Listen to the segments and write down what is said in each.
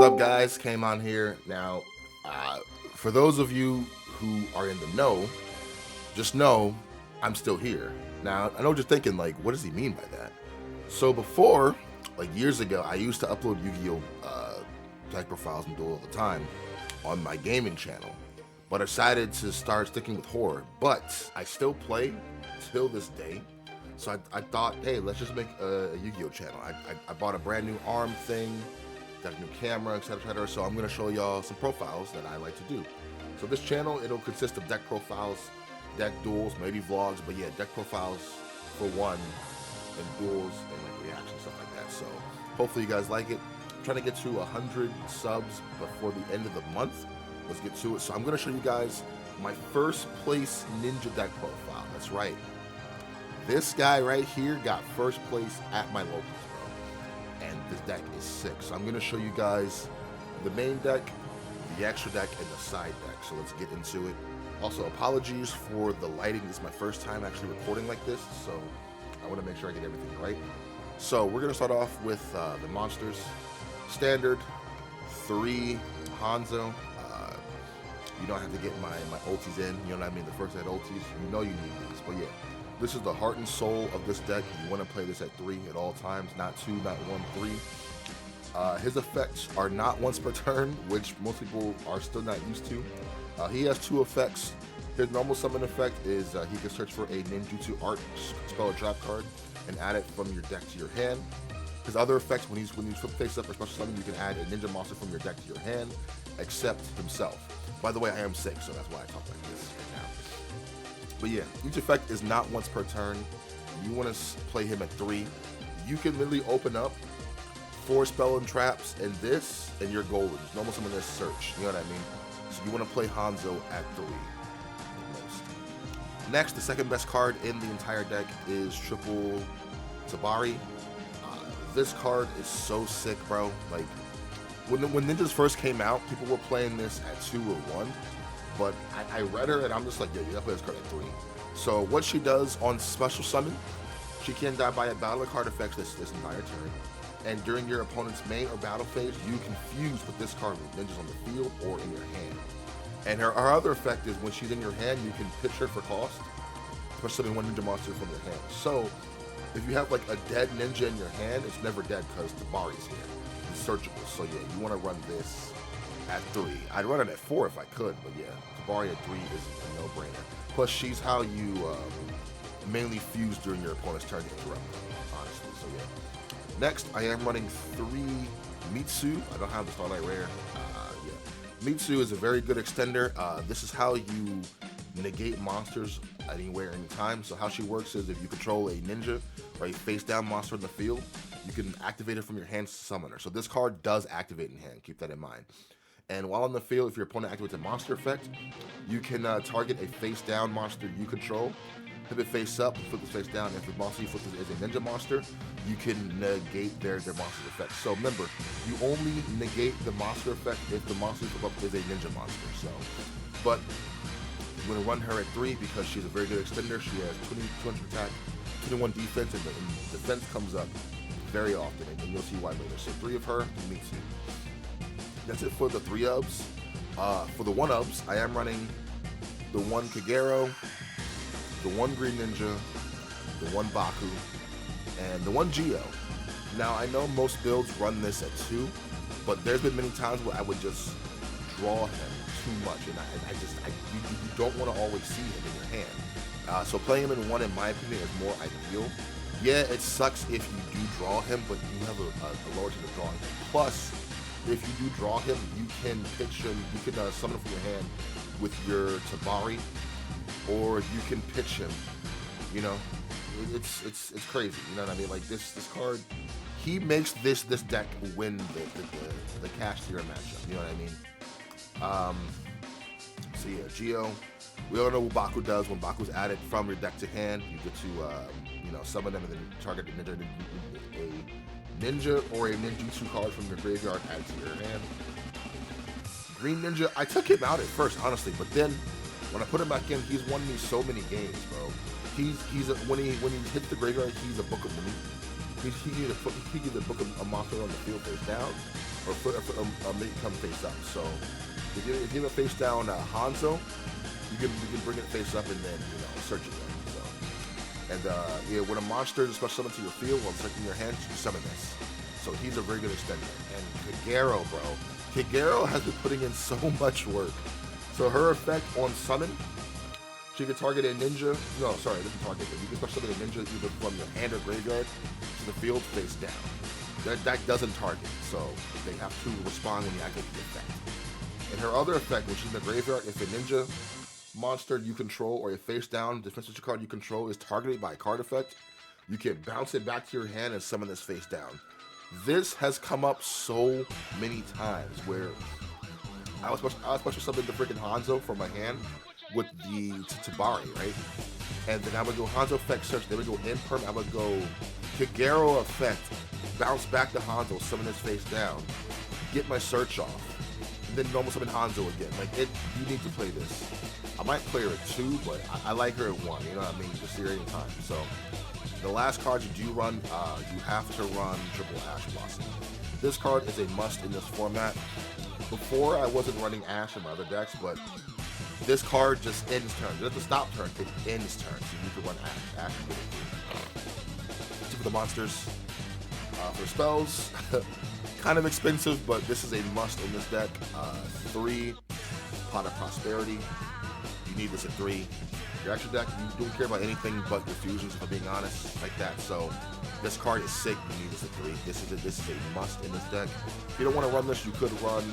up, guys? Kamon here. Now, for those of you who are in the know, just know I'm still here. Now, I know what you're thinking, like, what does he mean by that? So before, like years ago, I used to upload Yu-Gi-Oh! Deck profiles and duel all the time on my gaming channel, but I decided to start sticking with horror. But I still play till this day. So I thought, hey, let's just make a Yu-Gi-Oh! Channel. I bought a brand new arm thing, got a new camera, etc., etc. So I'm gonna show y'all some profiles that I like to do. So this channel, it'll consist of deck profiles, deck duels, maybe vlogs, but yeah, deck profiles for one, and duels and like reactions, stuff like that. So hopefully you guys like it. I'm trying to get to 100 subs before the end of the month. Let's get to it. So I'm gonna show you guys my first place ninja deck profile. That's right. This guy right here got first place at my locals, bro. And this deck is sick. So I'm gonna show you guys the main deck, the extra deck, and the side deck. So let's get into it. Also, apologies for the lighting. This is my first time actually recording like this, so I want to make sure I get everything right. So we're gonna start off with the monsters. Standard 3 Hanzo. You don't have to get my ultis in. You know what I mean? The first set ultis, you know you need these. But yeah, this is the heart and soul of this deck. You want to play this at 3 at all times, not 2, not 1, 3. His effects are not once per turn, which most people are still not used to. He has 2 effects. His normal summon effect is he can search for a ninjutsu art spell or trap card and add it from your deck to your hand. His other effects, when you flip face up or special summon, you can add a ninja monster from your deck to your hand, except himself. By the way, I am sick, so that's why I talk like this right now. But yeah, each effect is not once per turn. You want to play him at 3. You can literally open up 4 spell and traps and this, and you're golden. Normal summon is search. You know what I mean? So you want to play Hanzo at 3. Next, the second best card in the entire deck is Triple Tabari. This card is so sick, bro. Like, when ninjas first came out, people were playing this at 2 or 1, but I read her and I'm just like, yeah, you gotta play this card at 3. So what she does on special summon, she can die by a battle card effects this entire turn, and during your opponent's main or battle phase, you can fuse with this card with ninjas on the field or in your hand. And her other effect is when she's in your hand, you can pitch her for cost, especially one ninja monster from your hand. So if you have like a dead ninja in your hand, it's never dead because Tabari's here. It's searchable. So yeah, you want to run this at 3. I'd run it at 4 if I could, but yeah, Tabari at 3 is a no-brainer. Plus, she's how you mainly fuse during your opponent's turn to interrupt them, honestly. So yeah. Next, I am running 3 Mitsu. I don't have the Starlight Rare. Yeah, Mitsu is a very good extender. This is how you negate monsters anywhere, anytime. So how she works is if you control a ninja or a face-down monster in the field, you can activate it from your hand to summon her. So this card does activate in hand. Keep that in mind. And while on the field, if your opponent activates a monster effect, you can target a face-down monster you control, flip it face up, flip it face down. If the monster you flip is a ninja monster, you can negate their monster's effect. So remember, you only negate the monster effect if the monster you flip up is a ninja monster. So, but I'm going to run her at 3 because she's a very good extender. She has 200 attack, 21 defense, and defense comes up very often, and you'll see why later. So 3 of her, me too. That's it for the 3-ubs. For the 1-ubs, I am running the 1 Kagero, the 1 Green Ninja, the 1 Baku, and the 1 Yugioh. Now, I know most builds run this at 2, but there's been many times where I would just draw him too much, and you don't want to always see him in your hand. So playing him in 1, in my opinion, is more ideal. Yeah, it sucks if you do draw him, but you have a lower chance of drawing him. Plus, if you do draw him, you can pitch him, you can summon him from your hand with your Tabari, or you can pitch him. You know, it's crazy. You know what I mean? Like this card, he makes this deck win the cash tier matchup. You know what I mean? So yeah, Yugioh. We all know what Baku does. When Baku's added from your deck to hand, you get to summon them and then target a ninja or a ninjutsu card from your graveyard added to your hand. Green Ninja, I took him out at first, honestly, but then when I put him back in, he's won me so many games, bro. When he hits the graveyard, he's a book of money. He can either book a monster on the field face down, or make it come face up. So if you have a face down Hanzo, you can bring it face up and then search it then. So and yeah, when a monster is special summon to your field while selecting your hand, you summon this. So he's a very good extender. And Yugioh, bro, Yugioh has been putting in so much work. So her effect on summon, she can target a ninja. No, sorry, it doesn't target it. You can special summon a ninja either from your hand or graveyard to the field face down. That doesn't target, so they have to respond when you activate the effect. And her other effect, when she's in the graveyard, if a ninja monster you control or a face down defensive card you control is targeted by a card effect, you can bounce it back to your hand and summon this face down. This has come up so many times where I was special summoning the freaking Hanzo from my hand with the Tabari, right? And then I would go Hanzo effect search, then we go imperm, I would go Yugioh effect, bounce back to Hanzo, summon his face down, get my search off, and then normal summon Hanzo again. Like, you need to play this. I might play her at 2, but I like her at 1, you know what I mean? Just see her anytime. So, the last card you do run, you have to run Triple Ash Blossom. This card is a must in this format. Before, I wasn't running Ash in my other decks, but this card just ends turn. It doesn't stop turn, it ends turn, so you can run Ash. Ash is good. 2 for the monsters. For spells, kind of expensive, but this is a must in this deck. 3, Pot of Prosperity. You need this at 3. Your extra deck, you don't care about anything but your fusions, if I'm being honest, like that. So this card is sick. You need this at 3. This is a must in this deck. If you don't want to run this, you could run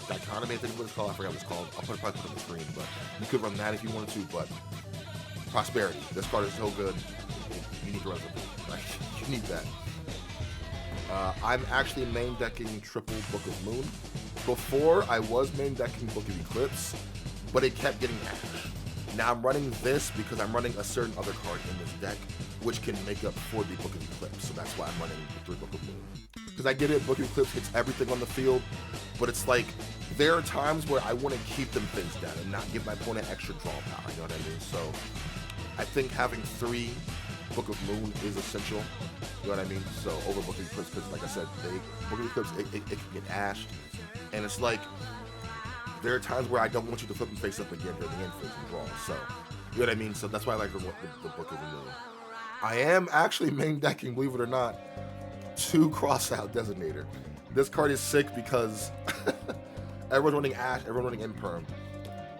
Dichotomy, I think what it's called. I forgot what it's called. I'll probably put it on the screen, but you could run that if you wanted to. But Prosperity, this card is so good. You need to run it. Like, you need that. I'm actually main decking triple Book of Moon. Before, I was main decking Book of Eclipse, but it kept getting Ash. Now I'm running this because I'm running a certain other card in this deck, which can make up for the Book of Eclipse. So that's why I'm running the 3 Book of Moon. Because I get it, Book of Eclipse hits everything on the field, but it's like, there are times where I want to keep them face down and not give my opponent extra draw power, you know what I mean? So I think having 3 Book of Moon is essential, you know what I mean? So over Book of Eclipse, because like I said, Book of Eclipse, it can get ashed, and it's like, there are times where I don't want you to flip them face up again during the end phase and draw, so, you know what I mean? So that's why I like the Book of the Moon. I am actually main decking, believe it or not, 2 Crossout Designator. This card is sick because everyone's running Ash, everyone's running Imperm.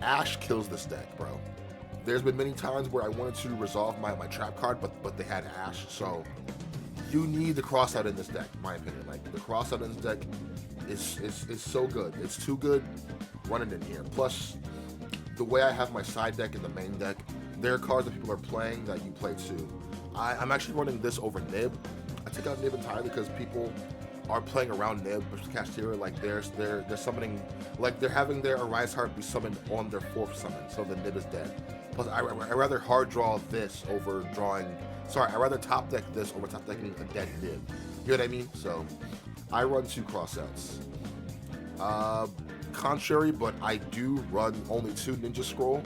Ash kills this deck, bro. There's been many times where I wanted to resolve my trap card, but they had Ash, so you need the Crossout in this deck, in my opinion. Like, the Crossout in this deck is so good. It's too good running in here. Plus, the way I have my side deck in the main deck, there are cards that people are playing that you play too. I'm actually running this over Nib. I took out Nib entirely because people are playing around Nib, which is Cashtira, like they're summoning, like they're having their Arise Heart be summoned on their 4th summon, so the Nib is dead. Plus, I rather hard draw this over drawing, I rather top deck this over top decking a dead Nib. You know what I mean? So, I run 2 Crossouts. Contrary, but I do run only 2 Ninja Scroll.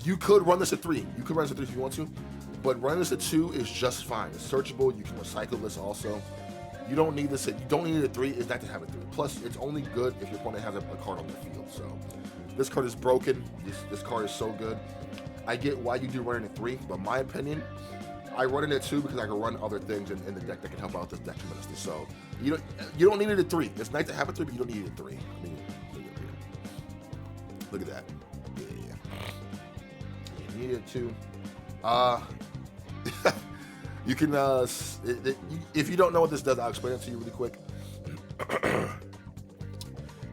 You could run this at 3. You could run this at 3 if you want to, but running this at 2 is just fine. It's searchable. You can recycle this also. You don't need this. You don't need it at 3. It's not to have it 3. Plus, it's only good if your opponent has a card on the field. So, this card is broken. This card is so good. I get why you do run it at 3, but in my opinion, I run it at 2 because I can run other things in the deck that can help out this deck tremendously. So, you don't need it at 3. It's nice to have it 3, but you don't need it at 3. I mean, look at that. Yeah. You need it at 2. You can, if you don't know what this does, I'll explain it to you really quick.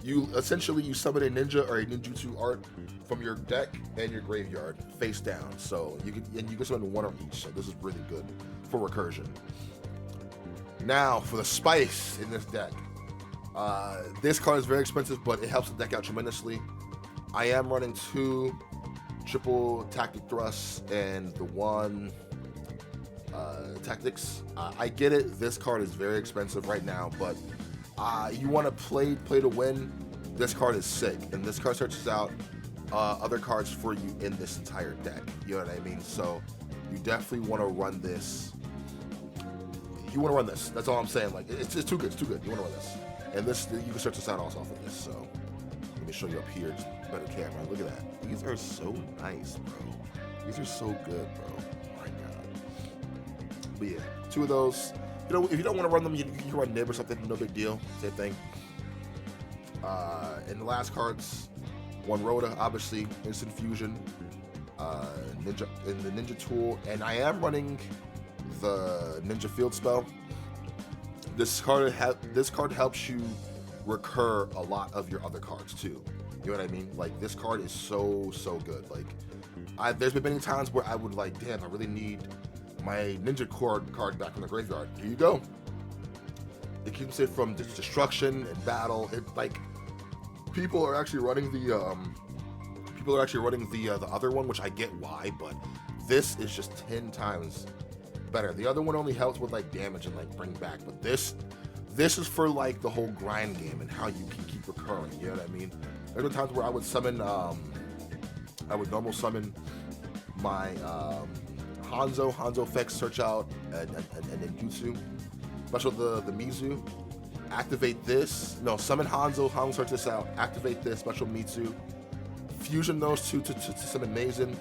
You summon a ninja or a ninjutsu art from your deck and your graveyard face down. So you can summon 1 on each. So this is really good for recursion. Now for the spice in this deck. This card is very expensive, but it helps the deck out tremendously. I am running 2 triple tactic thrusts and the 1 tactics. I get it. This card is very expensive right now, but you want to play to win. This card is sick, and this card searches out other cards for you in this entire deck. You know what I mean? So you definitely want to run this. you want to run this. That's all I'm saying. Like, it's too good. It's too good. You want to run this. And this, you can search this out also off of this. So let me show you up here. Just better camera. Look at that. These are so nice, bro. These are so good, bro. Oh my god. But yeah, 2 of those. You know, if you don't want to run them, you can run Nib or something. No big deal. Same thing. And the last cards, 1 Rhoda, obviously, Instant Fusion, Ninja, and the Ninja Tool, and I am running the Ninja Field Spell. This card helps you recur a lot of your other cards too. You know what I mean? Like, this card is so good. Like, there's been many times where I would like, damn, I really need my Ninja card back from the graveyard. Here you go. It keeps it from destruction and battle. It like, people are actually running the other one, which I get why, but this is just 10 times better. The other one only helps with like damage and like bring back, but this is for like the whole grind game and how you can keep recurring. You know what I mean? There were times where I would summon, I would normal summon my Hanzo effects, search out, and then Jutsu. Special the Mizu. Activate this. No, summon Hanzo, search this out. Activate this, special Mitsu. Fusion those two to summon Mazen.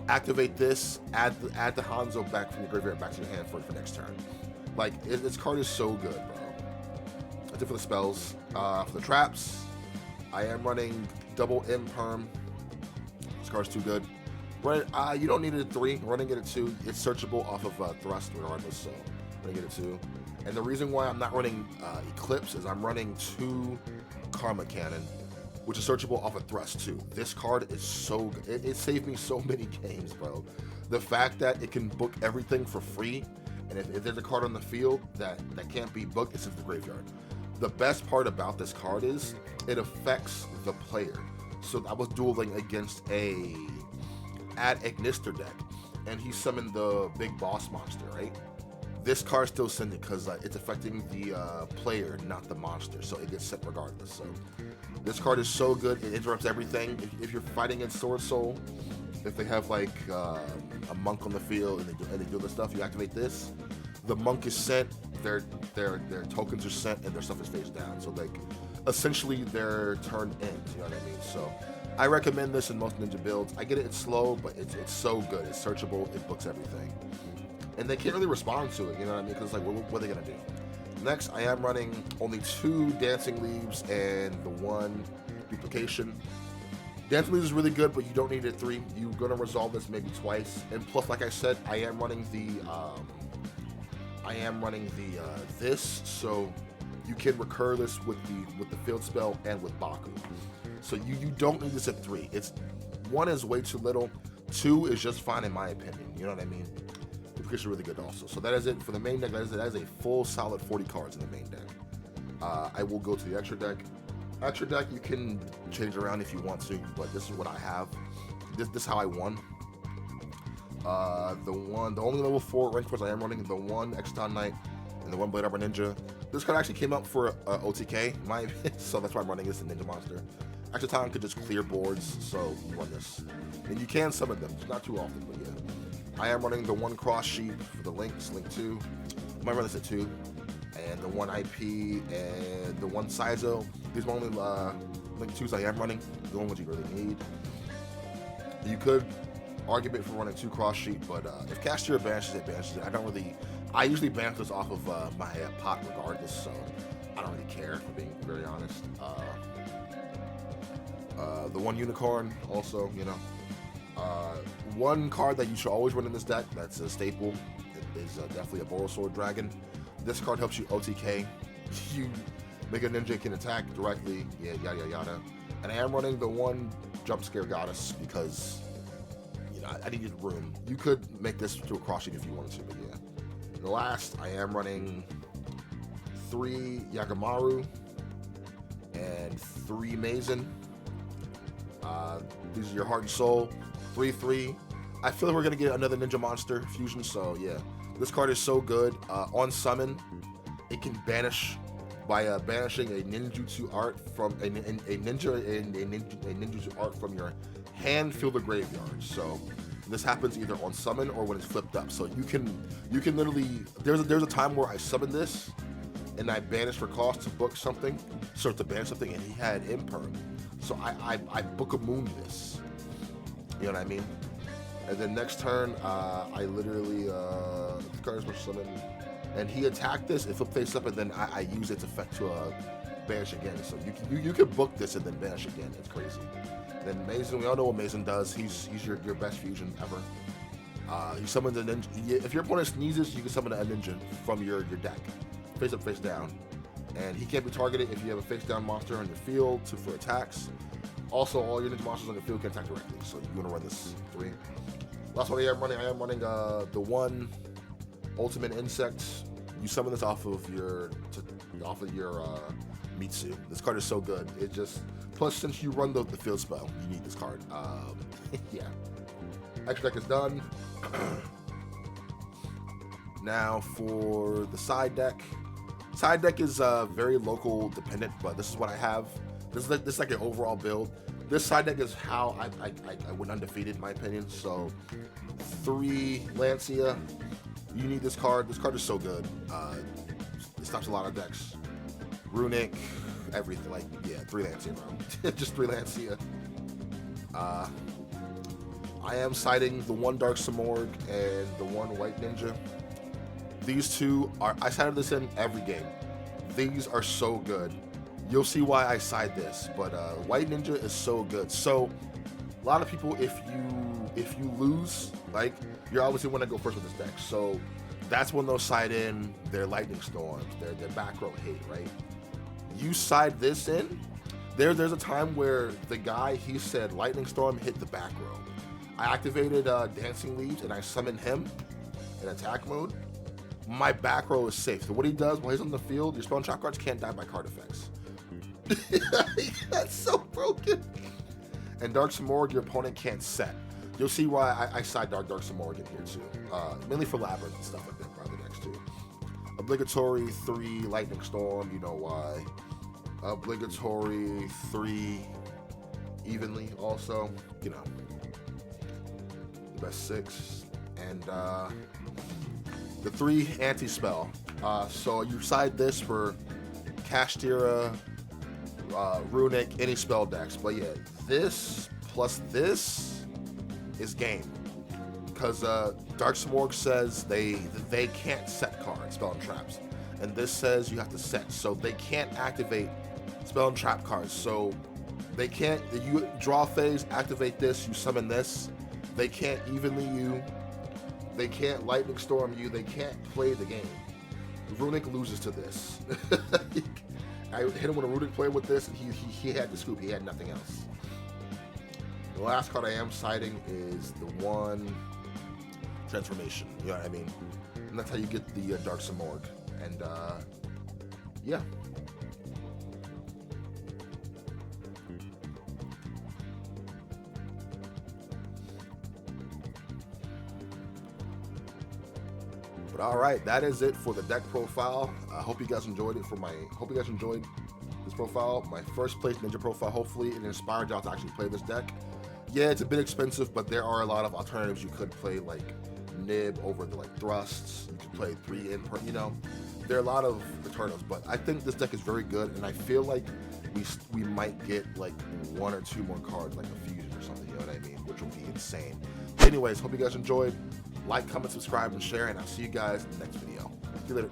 Activate this, add the Hanzo back from your graveyard back to your hand for next turn. Like, this card is so good, bro. That's it for the spells. For the traps, I am running double Imperm. This card's too good. You don't need it at 3. Running it at 2. It's searchable off of Thrust regardless, so running it at 2. And the reason why I'm not running Eclipse is I'm running 2 Karma Cannon, which is searchable off of Thrust too. This card is so good. It saved me so many games, bro. The fact that it can book everything for free, and if there's a card on the field that can't be booked, it's in the graveyard. The best part about this card is it affects the player. So I was dueling against a Ad Ignister deck, and he summoned the big boss monster, right? This card still sent it because it's affecting the player, not the monster, so it gets sent regardless. So this card is so good, it interrupts everything. If you're fighting against Sword Soul, if they have like a monk on the field and they do this stuff, you activate this. The monk is sent, their tokens are sent, and their stuff is face down. So like, essentially their turn ends. You know what I mean? So I recommend this in most ninja builds. I get it, it's slow, but it's so good. It's searchable. It books everything. And they can't really respond to it, you know what I mean? Because, like, what are they going to do? Next, I am running only 2 Dancing Leaves and the 1 Duplication. Dancing Leaves is really good, but you don't need it at 3. You're going to resolve this maybe twice. And plus, like I said, I am running this, so you can recur this with the Field Spell and with Baku. So you don't need this at 3. 1 is way too little. 2 is just fine in my opinion, you know what I mean? Duplication really good also. So that is it for the main deck. That is a full solid 40 cards in the main deck. I will go to the extra deck. Extra deck you can change around if you want to, but this is what I have. This is how I won. The only level 4 rank cards I am running, the 1 Exoton Knight and the 1 Blade Arbor Ninja. This card actually came up for OTK, so that's why I'm running this in Ninja Monster. Exoton could just clear boards, so you run this. And you can summon them, just not too often, but yeah. I am running the 1 Cross Sheep for the Lynx, Link 2. I might run this at 2. And the 1 IP and the 1 Saizo. These are only Link 2s I am running. The only ones you really need. You could argue for running 2 Cross Sheep, but if Castier banishes it, I usually banish this off of my pot regardless, so I don't really care, for being very honest. The 1 Unicorn also, you know. 1 card that you should always run in this deck, that's a staple, is definitely a Borosword Dragon. This card helps you OTK. You make a ninja can attack directly, yeah, yada yada. And I am running the 1 Jump Scare Goddess because, you know, I needed room. You could make this to a cross sheet if you wanted to, but yeah. And the last, I am running 3 Yagamaru and 3 Mazen. These are your Heart and Soul. 3/3. I feel like we're gonna get another Ninja Monster fusion, so yeah. This card is so good. On summon, it can banish by banishing a ninjutsu art from a ninjutsu art from your hand, field, or graveyard. So This happens either on summon or when it's flipped up. So you can literally there's a time where I summoned this and I banished for cost to book something, so to ban something, and he had imperm. So I book a moon this. You know what I mean? And then next turn, I literally the card is supposed to summon, and he attacked this, it flipped face up, and then I use its effect to banish again. So you can book this and then banish again. It's crazy. And then Mason, we all know what Mason does. He's your best fusion ever. He summons a ninja. If your opponent sneezes, you can summon a ninja from your deck, face up, face down. And he can't be targeted if you have a face down monster on your field for attacks. Also, all your ninja monsters on your field can attack directly. So you want to run this 3. Last one I am running the 1 ultimate insect. You summon this off of your Mitsu. This card is so good. It just plus since you run the field spell, you need this card. Yeah. Extra deck is done. Now for the side deck. Side deck is very local dependent, but this is what I have. This is like an overall build. This side deck is how I went undefeated in my opinion. So 3 Lancia. You need this card. This card is so good. It stops a lot of decks. Runic, everything. Like, yeah, 3 Lancia, bro. Just 3 Lancia. I am siding the 1 Dark Samorg and the 1 White Ninja. These two are, I sided this in every game. These are so good. You'll see why I side this, but White Ninja is so good. So a lot of people, if you lose, like, you're obviously want to go first with this deck. So that's when they'll side in their Lightning Storms, their back row hate, right? You side this in, there's a time where the guy, he said Lightning Storm hit the back row. I activated Dancing Leaves and I summoned him in attack mode. My back row is safe. So what he does while he's on the field, your spell and trap cards can't die by card effects. That's so broken. And Dark Samorg, your opponent can't set. You'll see why I side Dark Samorg in here too. Mainly for Labyrinth and stuff like that, probably next too. Obligatory 3 Lightning Storm, you know why. Obligatory 3 evenly also, you know. The best 6. And the 3 anti-spell. So you side this for Kashtira, Runic, any spell decks. But yeah, this plus this is game. Because Dark Samorg says they can't set cards, spell and traps. And this says you have to set. So they can't activate spell and trap cards. So they can't, you draw phase, activate this, you summon this. They can't evenly you. They can't Lightning Storm you. They can't play the game. Runic loses to this. I hit him with a Runic play with this, and he had the scoop. He had nothing else. The last card I am siding is the 1 Transformation. You know what I mean? And that's how you get the Dark Samorg. And yeah. But all right, that is it for the deck profile. I hope you guys enjoyed it. Hope you guys enjoyed this profile, my first place Ninja profile. Hopefully, it inspired y'all to actually play this deck. Yeah, it's a bit expensive, but there are a lot of alternatives you could play, like Nib over the thrusts. You could play 3 in per. You know, there are a lot of alternatives, but I think this deck is very good, and I feel like we might get like 1 or 2 more cards, like a fusion or something. You know what I mean? Which would be insane. But anyways, hope you guys enjoyed. Like, comment, subscribe, and share, and I'll see you guys in the next video. See you later.